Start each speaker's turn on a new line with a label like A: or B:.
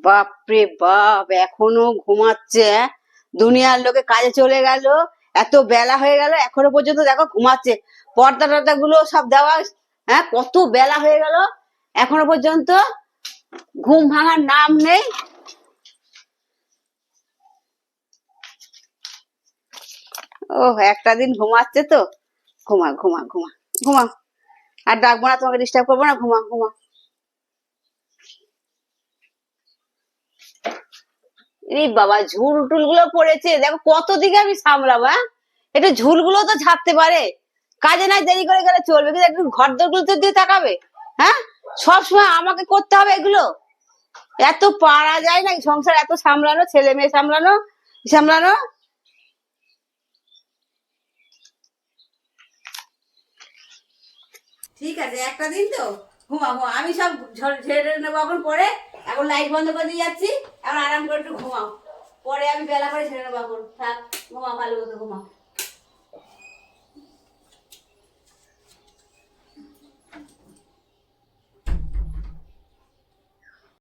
A: বাপরে বাপ, এখনো ঘুমাচ্ছে? দুনিয়ার লোকে কাজে চলে গেল, এত বেলা হয়ে গেল, এখনো পর্যন্ত দেখো ঘুমাচ্ছে। পর্দা টর্দা গুলো সব দেওয়া, হ্যাঁ, কত বেলা হয়ে গেল, এখনো পর্যন্ত ঘুম ভাঙার নাম নেই। ও, একটা দিন ঘুমাচ্ছে তো, ঘুমা ঘুমা ঘুমা ঘুমা। আর ডাকবো না, তোমাকে ডিস্টার্ব করবো না, ঘুমা ঘুমা। এই বাবা, ঝুল টুল গুলো পড়েছে দেখো, কত দিকে আমি সামলাবো? হ্যাঁ, একটু ঝুলগুলো তো ছাড়তে পারে। কাজে নাই দেরি করে গেলে চলবে, কিন্তু একটু ঘর দর গুলো তো দিয়ে তাকাবে। হ্যাঁ, সবসময় আমাকে করতে হবে এগুলো? এত পারা যায় না সংসার, এত সামলানো, ছেলে মেয়ে সামলানো সামলানো। ঠিক আছে, একটা দিন তো ঘুমা ঘুমা, আমি সব ঝেড়ে নেবো এখন পরে। এখন লাইট বন্ধ করে দিয়ে যাচ্ছি, এখন আরাম করে একটু ঘুমাও, পরে আমি বেলা করে ছেড়ে নেবো। এখন থাক, ঘুমা, ভালো মতো ঘুমা।